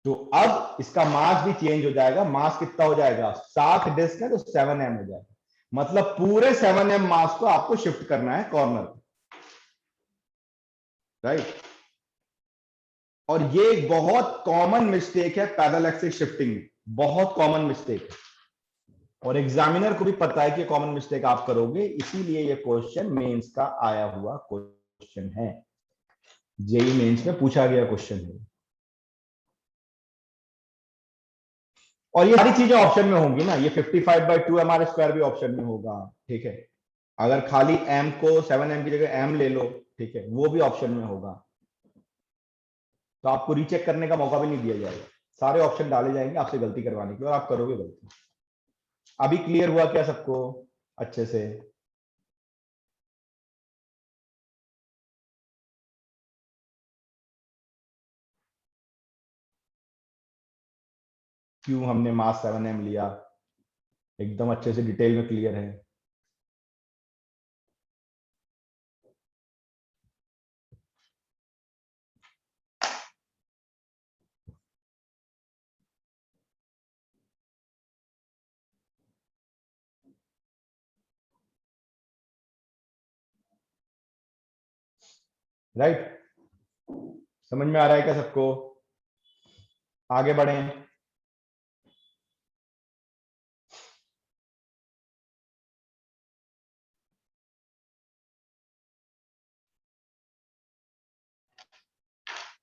तो अब इसका मास भी चेंज हो जाएगा। मास कितना हो जाएगा? 7 डिस्क है तो 7m हो जाएगा, मतलब पूरे 7m मास को आपको शिफ्ट करना है कॉर्नर, राइट। और ये एक बहुत कॉमन मिस्टेक है पैरेलल एक्सिस शिफ्टिंग में, बहुत कॉमन मिस्टेक है, और एग्जामिनर को भी पता है कि कॉमन मिस्टेक आप करोगे, इसीलिए ये क्वेश्चन मेंस का आया हुआ क्वेश्चन है, जेई मेंस में पूछा गया क्वेश्चन है। और ये सारी चीजें ऑप्शन में होंगी ना, ये 55/2 mr² भी ऑप्शन में होगा, ठीक है। अगर खाली m को 7m की जगह m ले लो ठीक है, वो भी ऑप्शन में होगा, तो आपको रीचेक करने का मौका भी नहीं दिया जाएगा, सारे ऑप्शन डाले जाएंगे आपसे गलती करवाने के लिए और आप करोगे गलती। अभी क्लियर हुआ क्या सबको अच्छे से? क्यों हमने मास 7m लिया, एकदम अच्छे से डिटेल में क्लियर है। राइट, समझ में आ रहा है क्या सबको? आगे बढ़े।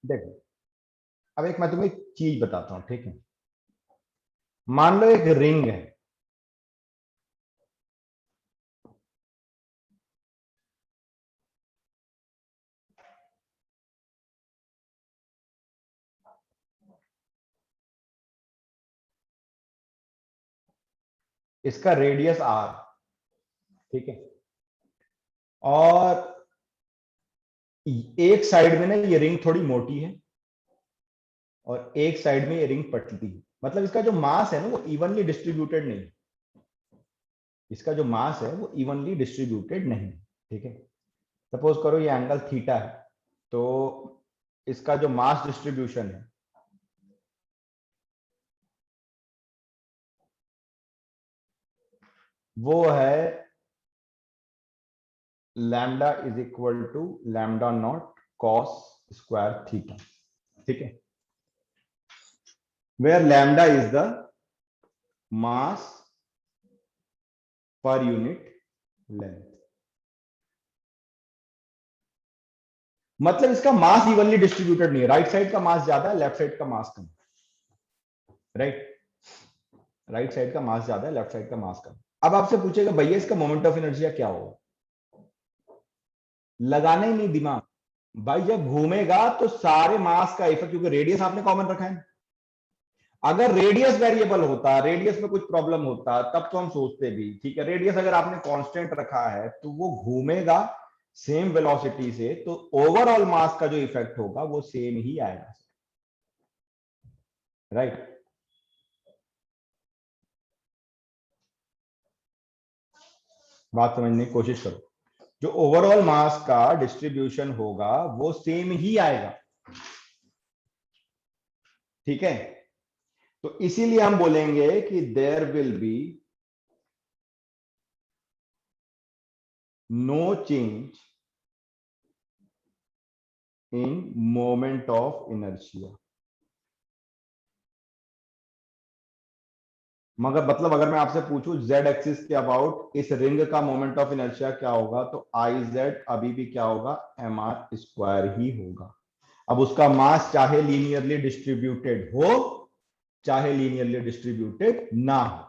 देखो, अब एक मैं तुम्हें एक चीज बताता हूं, ठीक है? मान लो एक रिंग है, इसका रेडियस r, ठीक है, और एक साइड में ना ये रिंग थोड़ी मोटी है और एक साइड में ये रिंग पतली है, मतलब इसका जो मास है ना वो इवनली डिस्ट्रीब्यूटेड नहीं है, इसका जो मास है वो इवनली डिस्ट्रीब्यूटेड नहीं है, ठीक है? सपोज करो ये एंगल थीटा है, तो इसका जो मास डिस्ट्रीब्यूशन है वो है lambda is equal to lambda not cos square theta, ठीक है, where lambda is the mass per unit length. मतलब इसका मास इवनली डिस्ट्रीब्यूटेड नहीं है, राइट साइड का मास ज्यादा है, लेफ्ट साइड का मास कम, राइट? राइट साइड का मास ज्यादा है, लेफ्ट साइड का मास कम। अब आपसे पूछेगा भैया इसका मोमेंट ऑफ इनर्शिया क्या होगा, लगाना ही नहीं दिमाग भाई, जब घूमेगा तो सारे मास का इफेक्ट, क्योंकि रेडियस आपने कॉमन रखा है, अगर रेडियस वेरिएबल होता, रेडियस में कुछ प्रॉब्लम होता, तब तो हम सोचते भी, ठीक है, रेडियस अगर आपने कांस्टेंट रखा है तो वो घूमेगा सेम वेलोसिटी से, तो ओवरऑल मास का जो इफेक्ट होगा वो सेम ही आएगा, राइट? बात समझने की कोशिश करो, जो ओवरऑल मास का डिस्ट्रीब्यूशन होगा वो सेम ही आएगा, ठीक है? तो इसीलिए हम बोलेंगे कि there will be no change in moment of inertia. मगर मतलब अगर मैं आपसे पूछूं जेड एक्सिस के अबाउट इस रिंग का मोमेंट ऑफ इनर्शिया क्या होगा, तो आई जेड अभी भी क्या होगा, एम आर स्क्वायर ही होगा। अब उसका मास चाहे लीनियरली डिस्ट्रीब्यूटेड हो चाहे लीनियरली डिस्ट्रीब्यूटेड ना हो,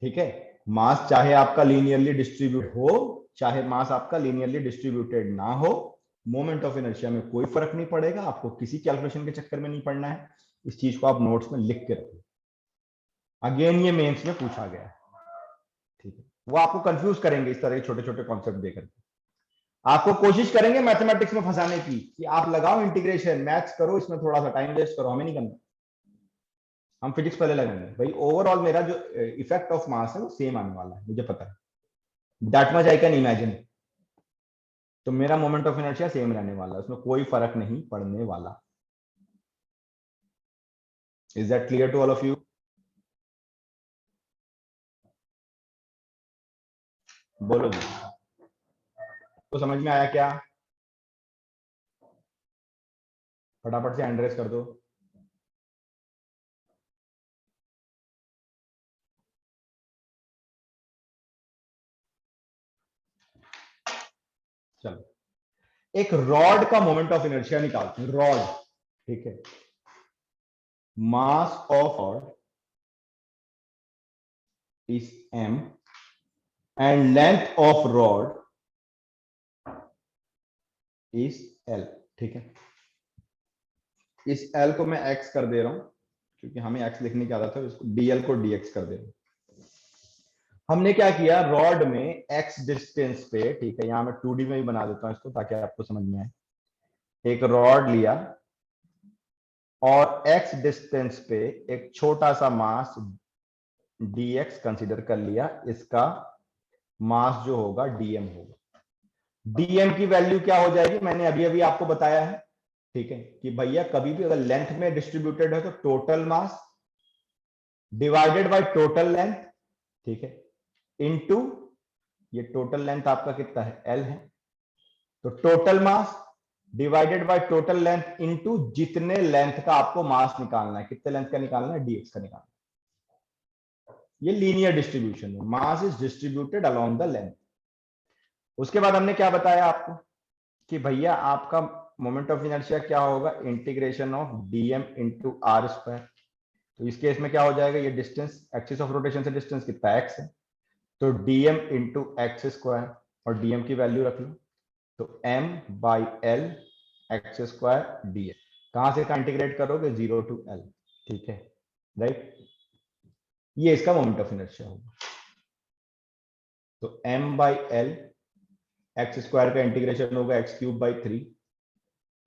ठीक है? मास चाहे आपका लीनियरली डिस्ट्रीब्यूट हो चाहे मास आपका लीनियरली डिस्ट्रीब्यूटेड ना हो, मोमेंट ऑफ इनर्शिया में कोई फर्क नहीं पड़ेगा, आपको किसी कैलकुलेशन के चक्कर में नहीं पड़ना है, इस चीज को आप नोट्स में लिख के रखो, अगेन ये मेंस में पूछा गया है, ठीक है? वो आपको कंफ्यूज करेंगे इस तरह के छोटे छोटे कॉन्सेप्ट देकर, आपको कोशिश करेंगे मैथमेटिक्स में फंसाने की कि आप लगाओ इंटीग्रेशन मैथ्स करो, इसमें थोड़ा सा टाइम वेस्ट करो, हमें नहीं करना, हम फिजिक्स पहले लगाएंगे भाई, ओवरऑल मेरा जो इफेक्ट ऑफ मास है वो सेम आने वाला है, मुझे पता है, that much I can imagine, तो मेरा मोमेंट ऑफ इनर्शिया सेम रहने वाला है, उसमें कोई फर्क नहीं पड़ने वाला। Is that clear to all of you? बोलो जी, तो समझ में आया क्या? फटाफट से हैंड रेस कर दो। चलो एक रॉड का मोमेंट ऑफ इनर्शिया निकालते हैं, रॉड, ठीक है, mass of rod is m and length of rod is L, ठीक है। इस एल को मैं एक्स कर दे रहा हूं क्योंकि हमें एक्स लिखने की आदत है, इसको डीएल को डीएक्स कर दे रहा हूं। हमने क्या किया, रॉड में एक्स डिस्टेंस पे, ठीक है, यहां मैं 2D में भी बना देता हूं इसको ताकि आपको समझ में आए। एक रॉड लिया और एक्स डिस्टेंस पे एक छोटा सा मास dx कंसीडर कर लिया, इसका मास जो होगा dm होगा। dm की वैल्यू क्या हो जाएगी, मैंने अभी अभी आपको बताया है, ठीक है, कि भैया कभी भी अगर लेंथ में डिस्ट्रीब्यूटेड है तो total mass divided by total length, ठीक है, इनटू ये टोटल लेंथ आपका कितना है, l है, तो total mass divided by total length into जितने लेंथ का आपको मास निकालना है, कितने लेंथ का निकालना है, dx का निकालना है। ये लीनियर डिस्ट्रीब्यूशन है, mass is distributed along the length. उसके बाद हमने क्या बताया आपको कि भैया आपका मोमेंट ऑफ इनर्शिया क्या होगा, integration of dm into R square. तो इस केस में क्या हो जाएगा, ये डिस्टेंस एक्सिस ऑफ रोटेशन से डिस्टेंस कितना x है, तो dm इंटू एक्स स्क्वायर, और dm की वैल्यू रख लो, तो m by L x square dm। कहां से कहां इंटीग्रेट करोगे, 0 टू l, ठीक है, राइट। ये इसका मोमेंट ऑफ इनर्शिया होगा। तो m by L x square का इंटीग्रेशन होगा x cube by 3,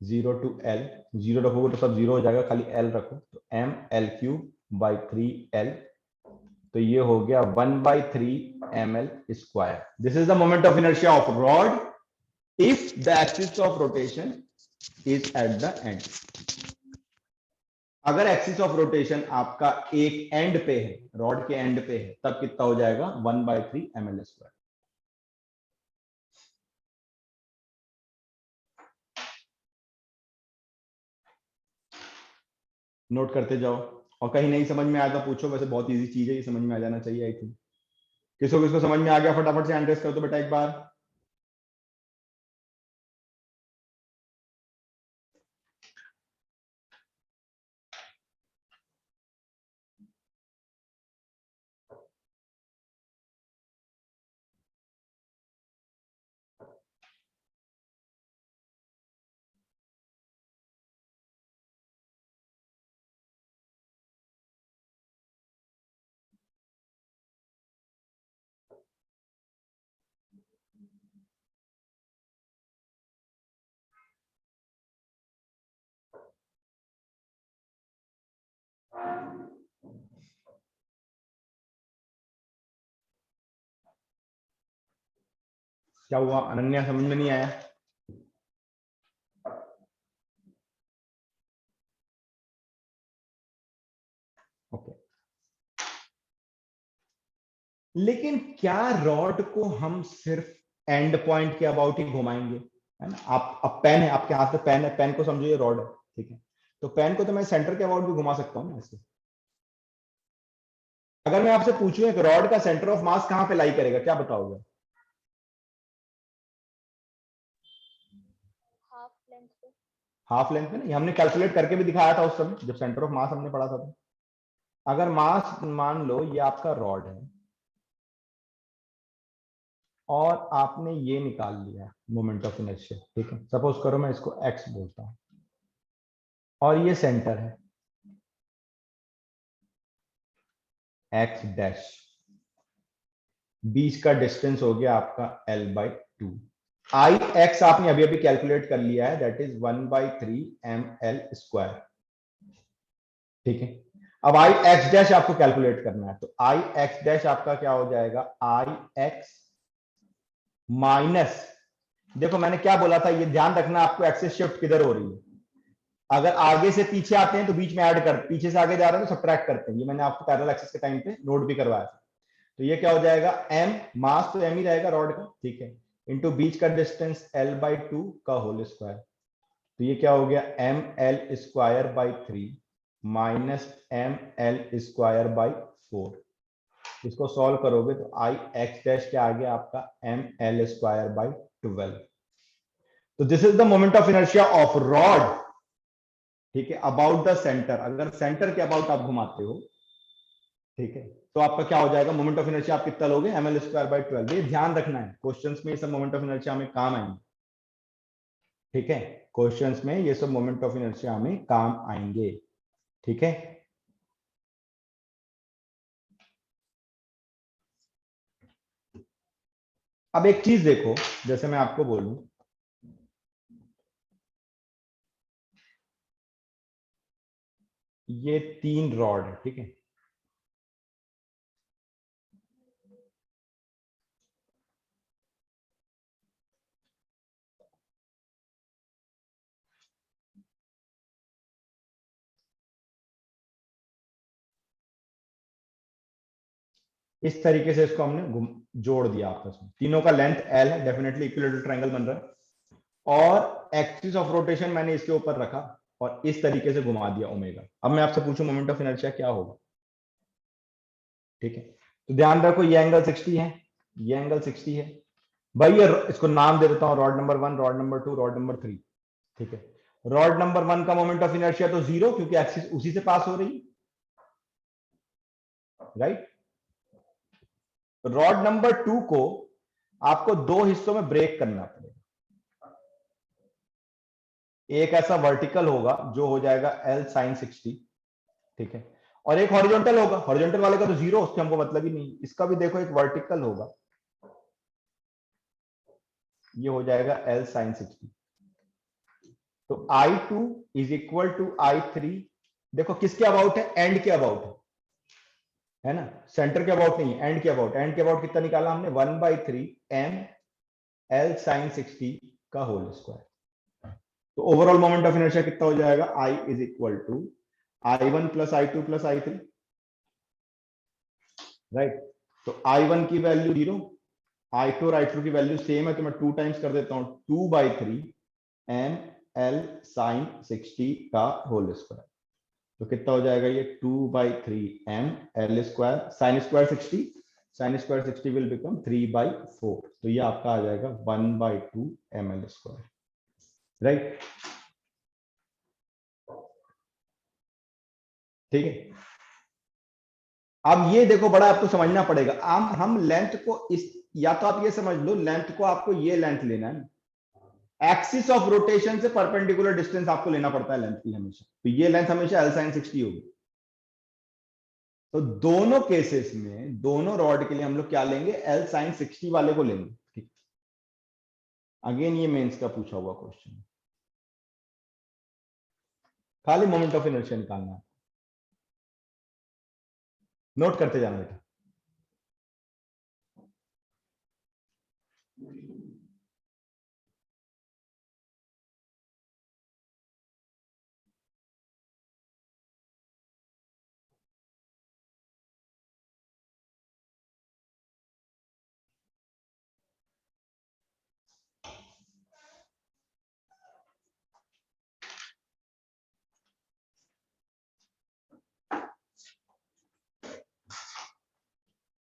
0 to l, 0 रखोगे तो सब 0 हो जाएगा, खाली l रखो, तो m l cube by 3l, तो ये हो गया 1/3 ml square. This is the moment of inertia of rod if the axis of rotation is at the end. अगर एक्सिस ऑफ रोटेशन आपका एक एंड पे है, रॉड के एंड पे है, तब कितना हो जाएगा, 1/3 ml स्क्वायर। नोट करते जाओ, और कहीं नहीं समझ में आया तो पूछो, वैसे बहुत इजी चीज है, ये समझ में आ जाना चाहिए आई थिंक। किसको किसको समझ में आ गया फटाफट से हैंड रेस कर दो बेटा एक बार। क्या हुआ अनन्या, समझ में नहीं आया? ओके, लेकिन क्या रॉड को हम सिर्फ एंड पॉइंट के अबाउट ही घुमाएंगे, है ना। आप, अब पेन है आपके हाथ में, पेन है, पेन को समझो ये रॉड है, ठीक है, तो पेन को तो मैं सेंटर के अबाउट भी घुमा सकता हूँ ना ऐसे। अगर मैं आपसे पूछूं एक रॉड का सेंटर ऑफ मास कहां पे लाई करेगा, क्या बताओगे? हाफ लेंथ पे। हाफ लेंथ में ना, ये हमने कैलकुलेट करके भी दिखाया था उस समय जब सेंटर ऑफ मास हमने पढ़ा था। तो अगर मास मान लो ये आपका रॉड है और आपने ये निकाल लिया मोमेंट ऑफ इनर्शिया, ठीक है, सपोज करो मैं इसको x बोलता हूं, और ये सेंटर है x डैश, बीच का डिस्टेंस हो गया आपका l/2। आई एक्स आपने अभी अभी कैलकुलेट कर लिया है, दैट इज 1/3 ml स्क्वायर, ठीक है। अब आई एक्स डैश आपको कैलकुलेट करना है, तो आई एक्स डैश आपका क्या हो जाएगा, आई एक्स माइनस, देखो मैंने क्या बोला था, ये ध्यान रखना आपको एक्सिस शिफ्ट किधर हो रही है। अगर आगे से पीछे आते हैं तो बीच में ऐड कर, पीछे से आगे जा रहे हैं तो सब्ट्रैक्ट करते हैं, ये मैंने आपको पैरेलल एक्सिस के टाइम पे नोट भी करवाया था। तो ये क्या हो जाएगा, m, मास तो m ही रहेगा रॉड का, ठीक है, इंटू बीच का डिस्टेंस l/2 का होल स्क्वायर, तो ये क्या हो गया, ml square by 3 minus ml square by 4। इसको सॉल्व करोगे तो आई एक्स डैश क्या आ गया आपका, ml स्क्वायर बाई 12। तो this is the moment of inertia of rod, ठीक है, अबाउट द सेंटर। अगर सेंटर के अबाउट आप घुमाते हो, ठीक है, तो आपका क्या हो जाएगा, मोमेंट ऑफ इनर्शिया आप कितना लोगे, ml स्क्वायर बाई 12। ये ध्यान रखना है, क्वेश्चंस में ये सब मोमेंट ऑफ इनर्शिया में काम आएंगे। ठीक है, क्वेश्चंस में ये सब मोमेंट ऑफ इनर्शिया हमें काम आएंगे। ठीक है, अब एक चीज देखो, जैसे मैं आपको बोलूं ये 3 रॉड है, ठीक है, इस तरीके से इसको हमने जोड़ दिया आपस में, तीनों का लेंथ एल है, डेफिनेटली इक्विलेटरल ट्रायंगल बन रहा है, और एक्सिस ऑफ रोटेशन मैंने इसके ऊपर रखा और इस तरीके से घुमा दिया ओमेगा। अब मैं आपसे पूछूं मोमेंट ऑफ इनर्शिया क्या होगा? ठीक है, तो ध्यान रखो ये एंगल 60 है, ये एंगल 60 है भाई, ये इसको नाम दे देता हूं rod number 1, rod number 2, rod number 3। ठीक है, रॉड नंबर 1 का मोमेंट ऑफ इनर्शिया तो 0, क्योंकि एक्सिस उसी से पास हो रही है, राइट। रॉड नंबर 2 को आपको दो हिस्सों में ब्रेक करना पड़ेगा, एक ऐसा वर्टिकल होगा जो हो जाएगा L sin 60, ठीक है, और एक हॉरिजॉन्टल होगा, हॉरिजॉन्टल वाले का तो 0, उससे हमको मतलब ही नहीं, इसका भी देखो एक वर्टिकल होगा, ये हो जाएगा L sin 60। तो I2 is equal to I3, देखो किसके अबाउट है, एंड के अबाउट है ना, सेंटर के अबाउट नहीं है, एंड के अबाउट, एंड के अबाउट कितना निकाला हमने, 1/3 m L sin 60 का होल स्क्वायर। तो ओवरऑल मोमेंट ऑफ इनर्शिया कितना हो जाएगा, I is equal to I1 plus I2 plus I3, right. तो I1 की वैल्यू 0, I2 और I2 की वैल्यू सेम है, तो मैं 2 टाइम्स कर देता हूं, 2/3 m L sin 60 का होल स्क्वायर। तो कितना हो जाएगा ये, 2/3 m L square, sine square 60, sine square 60 will become 3/4, तो ये आपका आ जाएगा 1/2 ml स्क्वायर, राइट। ठीक है, अब ये देखो बड़ा आपको समझना पड़ेगा, हम लेंथ को इस, या तो आप ये समझ लो लेंथ को आपको ये लेंथ लेना है, एक्सिस ऑफ रोटेशन से परपेंडिकुलर डिस्टेंस आपको लेना पड़ता है लेंथ की हमेशा, तो ये लेंथ हमेशा L sin 60 होगी। तो दोनों केसेस में दोनों रॉड के लिए हम लोग क्या लेंगे, L sin 60 वाले को लेंगे, ठीक। अगेन ये मेंस का पूछा हुआ क्वेश्चन, खाली मोमेंट ऑफ इनर्शिया निकालना है, नोट करते जाना बेटा।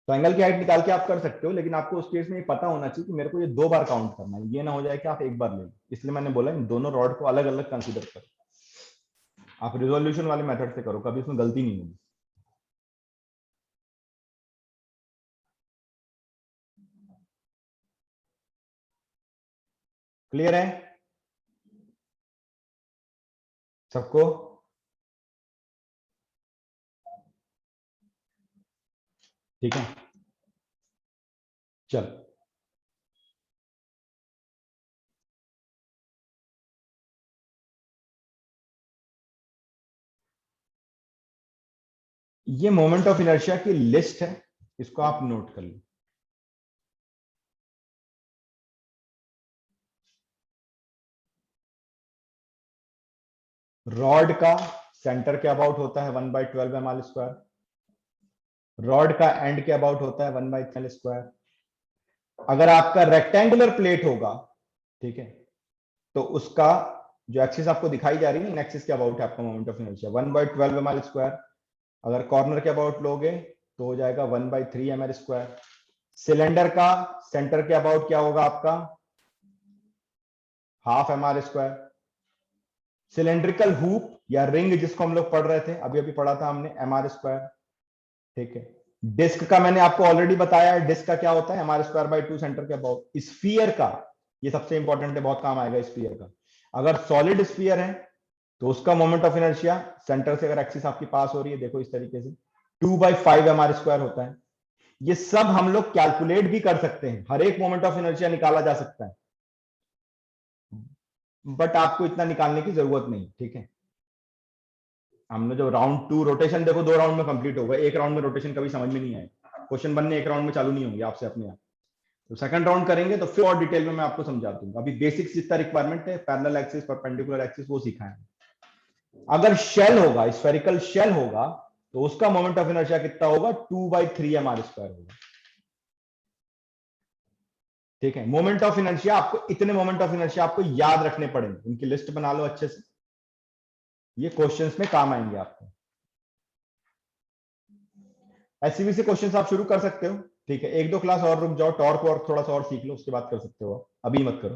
तो एंगल की हाइट निकाल के आप कर सकते हो, लेकिन आपको उस केस में ये पता होना चाहिए कि मेरे को ये 2 बार काउंट करना है, ये ना हो जाए कि आप एक बार ले लो, इसलिए मैंने बोला इन दोनों रॉड को अलग अलग कंसीडर करो, आप रिजोल्यूशन वाले मेथड से करो, कभी इसमें गलती नहीं होगी। क्लियर है सबको? ठीक है, चल ये मोमेंट ऑफ इनर्शिया की लिस्ट है, इसको आप नोट कर लो। रॉड का सेंटर के अबाउट होता है 1/12 ml स्क्वायर, रॉड का एंड के अबाउट होता है 1/3 स्क्वायर। अगर आपका रेक्टेंगुलर प्लेट होगा, ठीक है, तो उसका जो एक्सिस आपको दिखाई जा रही है, इन एक्सिस के अबाउट है आपका moment of inertia 1/12 ml square. अगर कॉर्नर के अबाउट लोगे तो हो जाएगा 1/3 ml स्क्वायर। सिलेंडर का सेंटर के अबाउट क्या होगा आपका, ½ mr स्क्वायर। सिलेंड्रिकल हुप या रिंग जिसको हम लोग पढ़ रहे थे, अभी अभी पढ़ा था हमने, mr स्क्वायर, ठीक है। डिस्क का मैंने आपको ऑलरेडी बताया है, डिस्क का क्या होता है, mr² by 2 सेंटर के अबाउट। स्फीयर का, ये सबसे इंपॉर्टेंट है, बहुत काम आएगा स्फीयर का, अगर सॉलिड स्फीयर है तो उसका मोमेंट ऑफ इनर्शिया सेंटर से अगर एक्सिस आपकी पास हो रही है, देखो इस तरीके से 2/5 mr² होता है। ये सब हम लोग कैलकुलेट भी कर सकते हैं, हर एक मोमेंट ऑफ इनर्शिया निकाला जा सकता है, बट आपको इतना निकालने की जरूरत नहीं, ठीक है। हमने जो राउंड 2 रोटेशन देखो 2 राउंड में कंप्लीट हो गए, एक राउंड में रोटेशन कभी समझ में नहीं आए, क्वेश्चन बनने एक राउंड में चालू नहीं होंगे आपसे अपने आप। तो सेकंड राउंड करेंगे तो फिर और डिटेल में मैं आपको समझा दूंगा। अभी बेसिक्स जितना रिक्वायरमेंट है, पैरेलल एक्सिस परपेंडिकुलर एक्सिस वो सीखा है। अगर शेल होगा, स्फेरिकल शेल होगा, तो उसका मोमेंट ऑफ इनर्शिया कितना होगा, 2/3 mr² होगा, ठीक है। मोमेंट ऑफ इनर्शिया आपको इतने मोमेंट ऑफ इनर्शिया आपको याद रखने पड़ेंगे, उनकी लिस्ट बना लो अच्छे से, ये क्वेश्चंस में काम आएंगे आपको। एससीबी से क्वेश्चंस आप शुरू कर सकते हो, ठीक है। एक दो क्लास और रुक जाओ, टॉर्क और थोड़ा सा और सीख लो, उसके बाद कर सकते हो, अभी मत करो,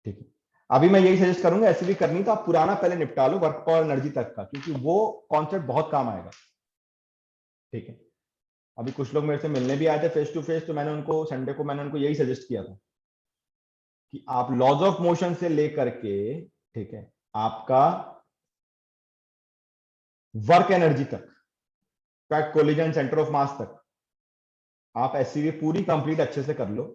ठीक है। अभी मैं यही सजेस्ट करूंगा, एससीबी करनी तो आप पुराना पहले निपटा लो, वर्क और एनर्जी तक का, क्योंकि वो कॉन्सेप्ट बहुत काम आएगा, ठीक है। अभी कुछ लोग मेरे से मिलने भी आए थे फेस टू फेस, तो मैंने उनको संडे को मैंने उनको यही सजेस्ट किया था कि आप लॉज ऑफ मोशन से लेकर के, ठीक है, आपका वर्क एनर्जी तक, fact collision centre of mass तक, आप एससीबी पूरी कंप्लीट अच्छे से कर लो,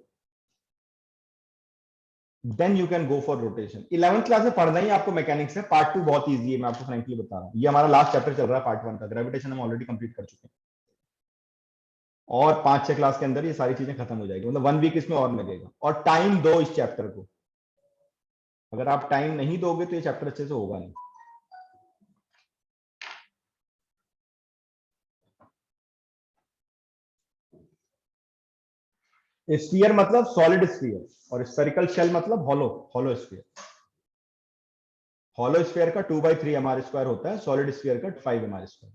then you can go for rotation. 11th class में पढ़ना ही आपको मैकेनिक्स है, पार्ट 2 बहुत इजी है, मैं आपको फ्रैंकली बता रहा हूं। ये हमारा लास्ट चैप्टर चल रहा है पार्ट 1 का, ग्रेविटेशन हम ऑलरेडी कंप्लीट कर चुके हैं, और 5-6 क्लास के अंदर ये सारी चीजें खत्म हो जाएगी, मतलब 1 वीक इसमें और लगेगा। और टाइम दो इस चैप्टर को, अगर आप टाइम नहीं दोगे तो ये चैप्टर अच्छे से होगा नहीं। स्फीयर मतलब सॉलिड स्फीयर, और स्फेरिकल शेल मतलब hollow, hollow sphere. Hollow sphere का 2/3 mr² होता है, सॉलिड स्फीयर का 5 mr²।